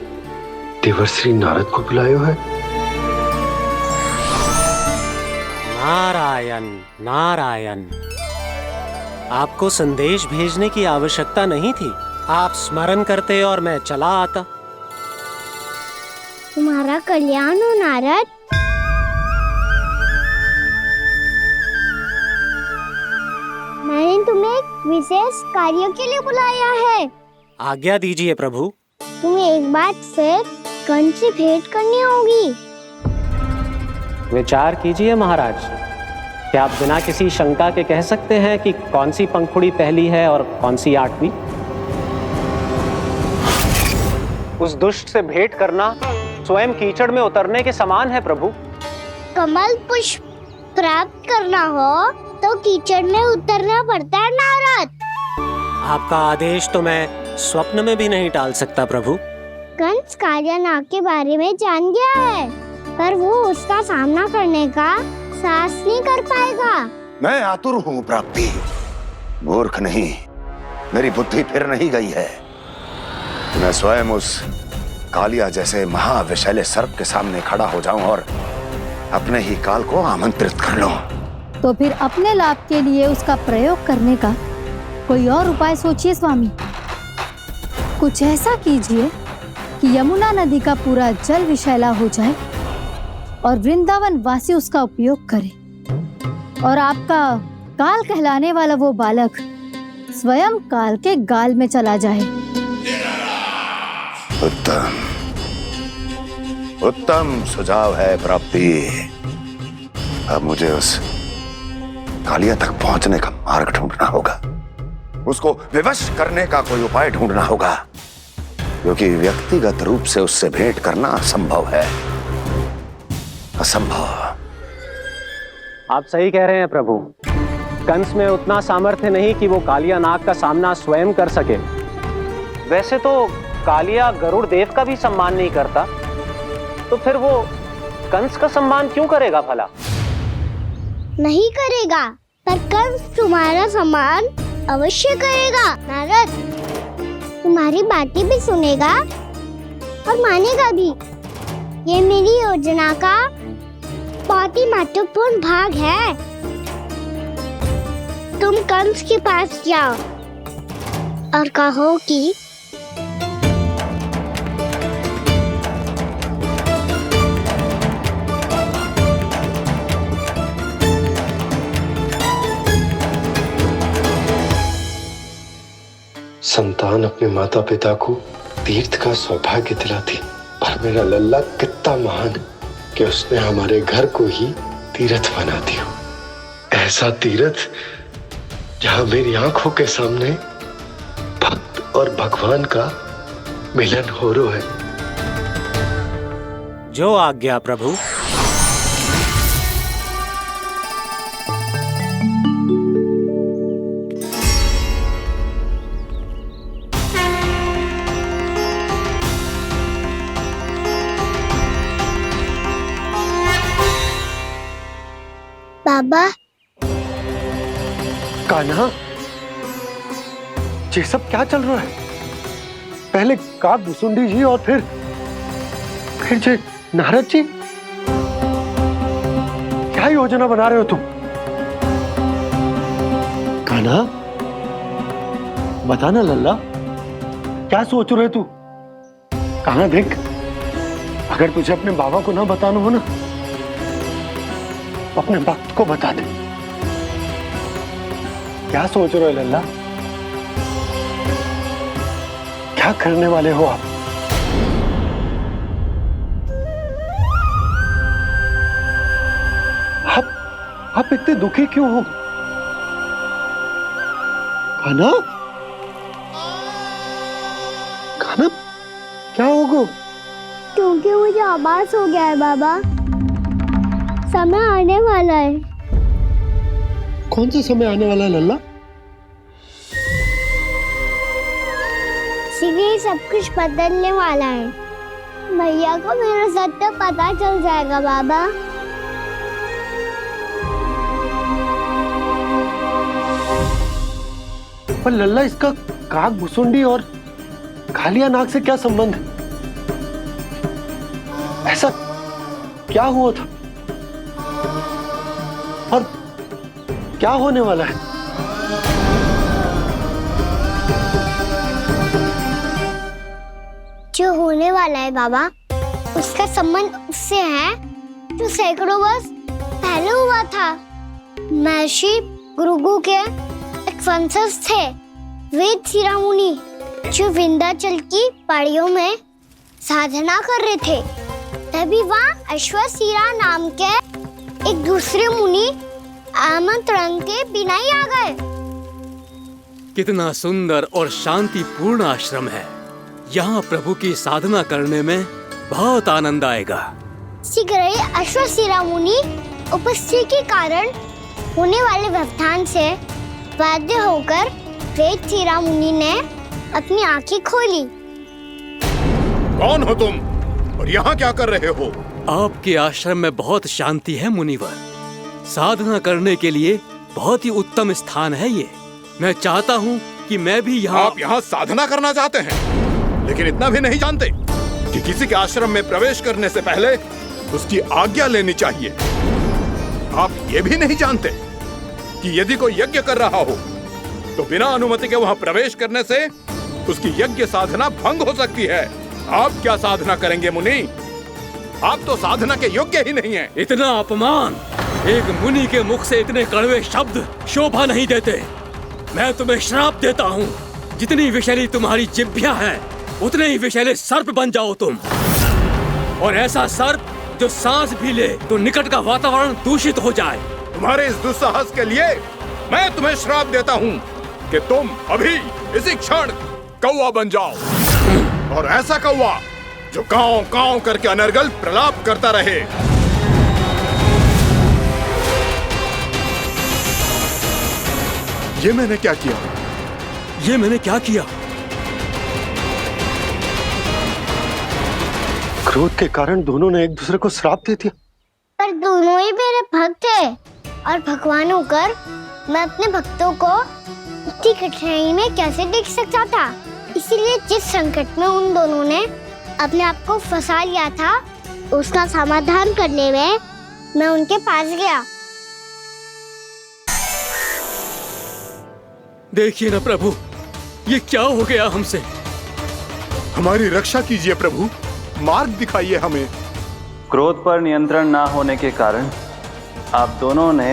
[SPEAKER 13] देवर्षि नारद को बुलाया है?
[SPEAKER 9] नारायण नारायण, आपको संदेश भेजने की आवश्यकता नहीं थी। आप स्मरण करते और मैं चला आता।
[SPEAKER 1] तुम्हारा कल्याण हो नारद। मैंने तुम्हें एक विशेष कार्य के लिए बुलाया है।
[SPEAKER 9] आज्ञा दीजिए प्रभु।
[SPEAKER 1] तुम्हें एक बार फिर कंस से भेंट करनी होगी।
[SPEAKER 9] विचार कीजिए महाराज, क्या आप बिना किसी शंका के कह सकते हैं कि कौन सी पंखुड़ी पहली है और कौन सी आठवीं? उस दुष्ट से भेंट करना स्वयं कीचड़ में उतरने के समान है प्रभु।
[SPEAKER 1] कमल पुष्प प्राप्त करना हो तो कीचड़ में उतरना पड़ता है नारद।
[SPEAKER 9] आपका आदेश तो मैं स्वप्न में भी नहीं टाल सकता प्रभु।
[SPEAKER 1] कंस कालिया नाग के बारे में जान गया है, पर वो उसका सामना करने का साहस नहीं कर पाएगा।
[SPEAKER 18] मैं आतुर हूँ प्राप्ति, मूर्ख नहीं। मेरी बुद्धि फिर नहीं गई है। मैं स्वयं उस कालिया जैसे महाविषैले सर्प के सामने खड़ा हो जाऊं और अपने ही काल को आमंत्रित कर लूं।
[SPEAKER 19] तो फिर अपने लाभ के लिए उसका प्रयोग करने का कोई और उपाय सोचिए स्वामी। कुछ ऐसा कीजिए कि यमुना नदी का पूरा जल विषैला हो जाए और वृंदावन वासी उसका उपयोग करे, और आपका काल कहलाने वाला वो बालक स्वयं काल के गाल में चला जाए।
[SPEAKER 18] उत्तम उत्तम सुझाव है प्राप्ति। अब मुझे उस कालिया तक पहुंचने का मार्ग ढूंढना होगा। उसको विवश करने का कोई उपाय ढूंढना होगा, क्योंकि व्यक्तिगत रूप से उससे भेंट करना असंभव है। असंभव।
[SPEAKER 9] आप सही कह रहे हैं प्रभु। कंस में उतना सामर्थ्य नहीं कि वो कालिया नाग का सामना स्वयं कर सके। वैसे तो कालिया गरुड़ देव का भी सम्मान नहीं करता, तो फिर वो कंस का सम्मान क्यों करेगा भला?
[SPEAKER 1] नहीं करेगा, पर कंस तुम्हारा सम्मान अवश्य करेगा नारद। तुम्हारी बातें भी सुनेगा और मानेगा भी। ये मेरी योजना का बहुत ही महत्वपूर्ण भाग है। तुम कंस के पास जाओ और कहो कि
[SPEAKER 13] संतान अपने माता पिता को तीर्थ का सौभाग्य दिलाती, और मेरा लल्ला कितना महान कि उसने हमारे घर को ही तीर्थ बना दिया। ऐसा तीर्थ जहां मेरी आंखों के सामने भक्त और भगवान का मिलन हो रहा है।
[SPEAKER 9] जो आज्ञा प्रभु।
[SPEAKER 1] बाबा,
[SPEAKER 13] कान्हा, ये सब क्या चल रहा है? पहले काक भुसुंडी जी और फिर नारद जी, क्या योजना बना रहे हो तुम? कान्हा, बता ना लल्ला, क्या सोच रहे तू? कान्हा देख, अगर तुझे अपने बाबा को ना बताना हो ना, तो अपने भक्त को बता दे। क्या सोच रहे हो लल्ला? क्या करने वाले हो आप? आप इतने दुखी क्यों हो? कान्हा, कान्हा, क्या होगा?
[SPEAKER 1] क्योंकि मुझे आभास हो गया है बाबा, समय आने वाला है।
[SPEAKER 13] कौन सा समय आने वाला है लल्ला?
[SPEAKER 1] इसीलिए सब कुछ बदलने वाला है। भैया को मेरा सत्य पता चल जाएगा बाबा।
[SPEAKER 13] पर लल्ला, इसका काग भुसुंडी और कालिया नाग से क्या संबंध है? ऐसा क्या हुआ था और क्या होने वाला है?
[SPEAKER 1] जो होने वाला है बाबा, उसका संबंध उससे है जो सैकड़ों वर्ष पहले हुआ था। महर्षि भृगु के एक वंशज थे वेद शिरोमुनि, जो विंध्याचल की पहाड़ियों में साधना कर रहे थे। तभी वहाँ अश्वशिरा नाम के एक दूसरे मुनि आमंत्रण के बिना ही आ गए।
[SPEAKER 11] कितना सुंदर और शांतिपूर्ण आश्रम है। यहाँ प्रभु की साधना करने में बहुत आनंद आएगा।
[SPEAKER 1] शीघ्र ही अश्वशिरा मुनि उपस्थिति के कारण होने वाले व्यवधान से बाध्य होकर वेद शिरा मुनि ने अपनी आंखें खोली।
[SPEAKER 10] कौन हो तुम और यहाँ क्या कर रहे हो?
[SPEAKER 11] आपके आश्रम में बहुत शांति है मुनिवर। साधना करने के लिए बहुत ही उत्तम स्थान है ये। मैं चाहता हूँ कि मैं भी यहाँ।
[SPEAKER 10] आप यहाँ साधना करना चाहते हैं, लेकिन इतना भी नहीं जानते कि किसी के आश्रम में प्रवेश करने से पहले उसकी आज्ञा लेनी चाहिए। आप ये भी नहीं जानते कि यदि कोई यज्ञ कर रहा हो तो बिना अनुमति के वहाँ प्रवेश करने से उसकी यज्ञ साधना भंग हो सकती है। आप क्या साधना करेंगे मुनि? आप तो साधना के योग्य ही नहीं हैं।
[SPEAKER 11] इतना अपमान! एक मुनि के मुख से इतने कड़वे शब्द शोभा नहीं देते। मैं तुम्हें श्राप देता हूँ, जितनी विषैली तुम्हारी जिह्वा है उतने ही विषैले सर्प बन जाओ तुम। और ऐसा सर्प जो सांस भी ले तो निकट का वातावरण दूषित हो जाए।
[SPEAKER 10] तुम्हारे इस दुस्साहस के लिए मैं तुम्हें श्राप देता हूँ कि तुम अभी इसी क्षण कौवा बन जाओ, और ऐसा कौवा जो कांव कांव करके अनर्गल प्रलाप करता रहे। ये मैंने क्या किया?
[SPEAKER 11] ये मैंने क्या किया?
[SPEAKER 13] क्रोध के कारण दोनों ने एक दूसरे को श्राप दे दिया।
[SPEAKER 1] पर दोनों ही मेरे भक्त थे, और भगवान होकर मैं अपने भक्तों को इतनी कठिनाई में कैसे देख सकता था। इसीलिए जिस संकट में उन दोनों ने अपने आप को फंसा लिया था, उसका समाधान करने में मैं उनके पास गया।
[SPEAKER 11] देखिए ना प्रभु, ये क्या हो गया हमसे?
[SPEAKER 10] हमारी रक्षा कीजिए प्रभु, मार्ग दिखाइए हमें।
[SPEAKER 16] क्रोध पर नियंत्रण ना होने के कारण आप दोनों ने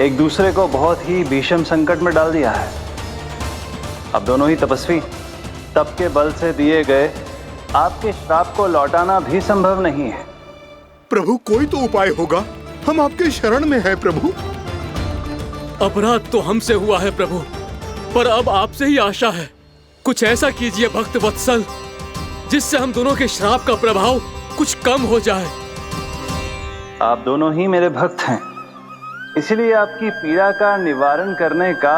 [SPEAKER 16] एक दूसरे को बहुत ही भीषण संकट में डाल दिया है। अब दोनों ही तपस्वी, तप के बल से दिए गए आपके श्राप को लौटाना भी संभव नहीं है।
[SPEAKER 10] प्रभु, कोई तो उपाय होगा, हम आपके शरण में हैं प्रभु।
[SPEAKER 11] अपराध तो हमसे हुआ है प्रभु, पर अब आपसे ही आशा है। कुछ ऐसा कीजिए भक्त वत्सल, जिससे हम दोनों के श्राप का प्रभाव कुछ कम हो जाए।
[SPEAKER 16] आप दोनों ही मेरे भक्त हैं, इसलिए आपकी पीड़ा का निवारण करने का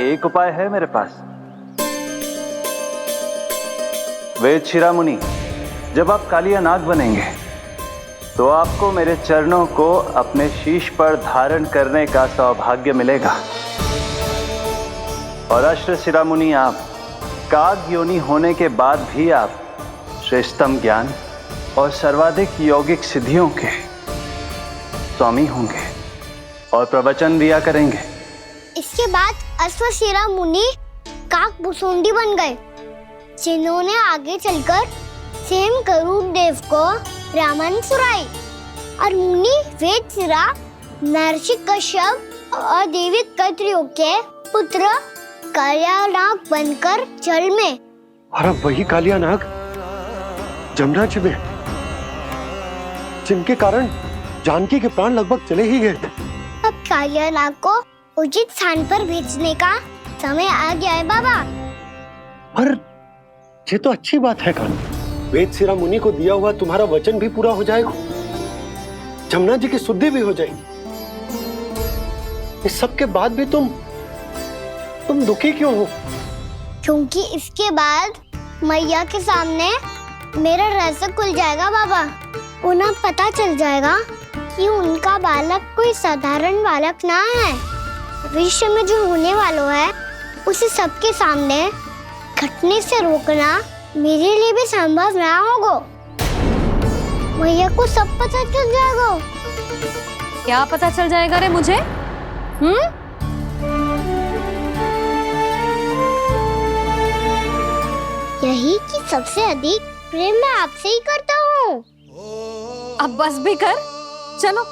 [SPEAKER 16] एक उपाय है मेरे पास। वेद शिरोमुनि, जब आप कालिया नाग बनेंगे तो आपको मेरे चरणों को अपने शीश पर धारण करने का सौभाग्य मिलेगा। और अश्व शिरोमुनि, आप काग योनि होने के बाद भी आप श्रेष्ठतम ज्ञान और सर्वाधिक यौगिक सिद्धियों के स्वामी होंगे और प्रवचन दिया करेंगे।
[SPEAKER 1] इसके बाद अश्वशिरा मुनि काकभूषुंडी बन गए, जिन्होंने आगे चलकर स्वयं गरुड़ देव को रामायण सुनाई। और मुनि वेदशिरा महर्षि कश्यप और देवी कत्रियों के पुत्र कालियानाग बनकर जल में।
[SPEAKER 13] और अब वही कालियानाग जमुना जी में, जिनके कारण जानकी के प्राण लगभग चले ही गए थे।
[SPEAKER 1] अब कालियानाग को उचित स्थान पर भेजने का समय आ गया है बाबा।
[SPEAKER 13] पर ये तो अच्छी बात है कान, वेदशिरा मुनि को दिया हुआ तुम्हारा वचन भी पूरा हो जाएगा, जमुना जी की शुद्धि भी हो जाएगी। इस सब के बाद भी तुम दुखी क्यों हो?
[SPEAKER 1] क्योंकि इसके बाद मैया के सामने मेरा रहस्य खुल जाएगा बाबा। उन्हें पता चल जाएगा कि उनका बालक कोई साधारण बालक ना है। भविष्य में जो होने वाला है उसे सबके सामने घटने से रोकना मेरे लिए भी संभव ना होगा। मैया को सब पता चल जाएगा।
[SPEAKER 7] क्या पता चल जाएगा रे मुझे?
[SPEAKER 1] यही कि सबसे अधिक प्रेम मैं आपसे ही करता हूँ।
[SPEAKER 7] अब बस भी कर, चलो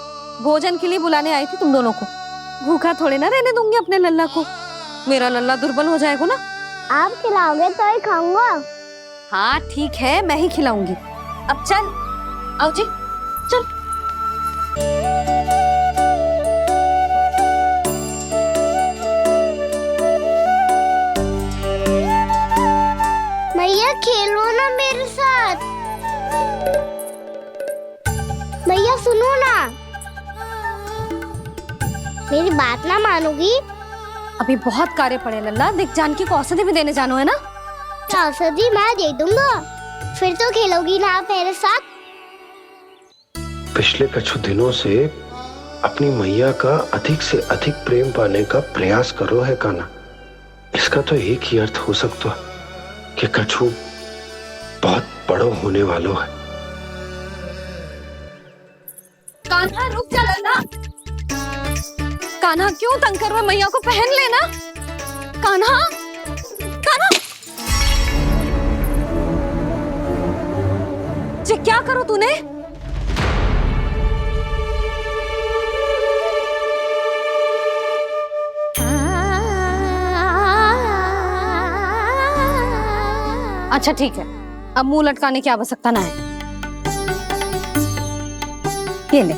[SPEAKER 7] भोजन के लिए बुलाने आई थी तुम दोनों को। भूखा थोड़े ना रहने दूंगी अपने लल्ला को, मेरा लल्ला दुर्बल हो जाएगा ना।
[SPEAKER 1] आप खिलाओगे तो ही खाऊंगा।
[SPEAKER 7] हाँ ठीक है, मैं ही खिलाऊंगी। अब चल, आओ जी चल।
[SPEAKER 1] मैया खेलो ना मेरे साथ। मैया सुनो ना, मेरी बात ना मानोगी?
[SPEAKER 7] अभी बहुत कार्य पड़े लल्ला, देख जानकी को औषधि भी देने जानो है ना।
[SPEAKER 1] औषधि मैं दे दूंगा, फिर तो खेलोगी ना आप मेरे साथ?
[SPEAKER 13] पिछले कुछ दिनों से अपनी मैया का अधिक से अधिक प्रेम पाने का प्रयास करो है कान्हा। इसका तो एक ही अर्थ हो सकता है कि कछु बहुत बड़ो होने वालों है।
[SPEAKER 7] कान्हा रुक जा लल्ला। कान्हा क्यों तंग कर रहा है? मैया को पहन लेना। कान्हा, कान्हा, ये क्या करो तूने? अच्छा ठीक है, अब मुंह लटकाने की आवश्यकता ना है। ये ले।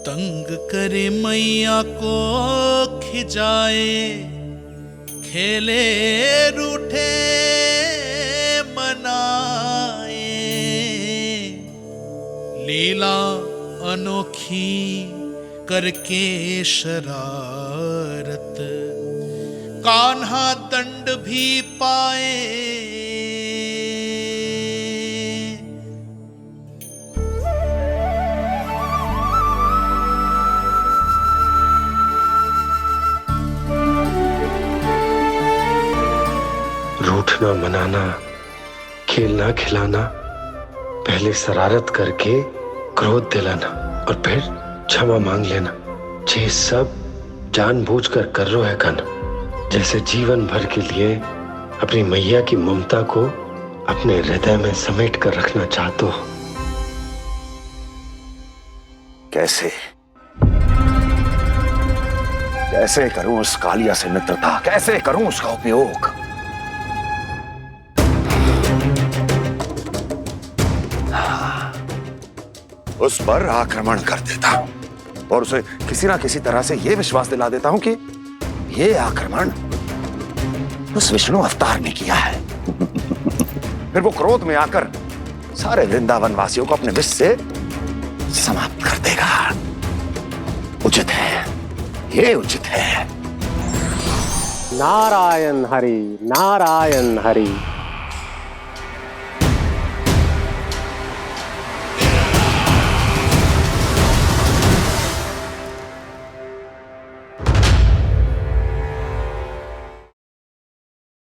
[SPEAKER 17] तंग करे मैया को खिजाए, खेले रूठे मनाए, लीला अनोखी करके शरारत, कान्हा दंड भी पाए।
[SPEAKER 13] रूठना मनाना, खेलना खिलाना, पहले शरारत करके क्रोध दिलाना और फिर क्षमा मांग लेना, ये सब जानबूझकर कर रहे है कान्हा। जैसे जीवन भर के लिए अपनी मैया की ममता को अपने हृदय में समेट कर रखना चाहते हो।
[SPEAKER 18] कैसे कैसे करूं उस कालिया से मित्रता, कैसे करूं उसका उपयोग? उस पर आक्रमण कर देता हूं और उसे किसी ना किसी तरह से यह विश्वास दिला देता हूं कि यह आक्रमण उस विष्णु अवतार ने किया है। फिर वो क्रोध में आकर सारे वृंदावन वासियों को अपने विष से समाप्त कर देगा। उचित है, ये उचित है।
[SPEAKER 9] नारायण हरि, नारायण हरि।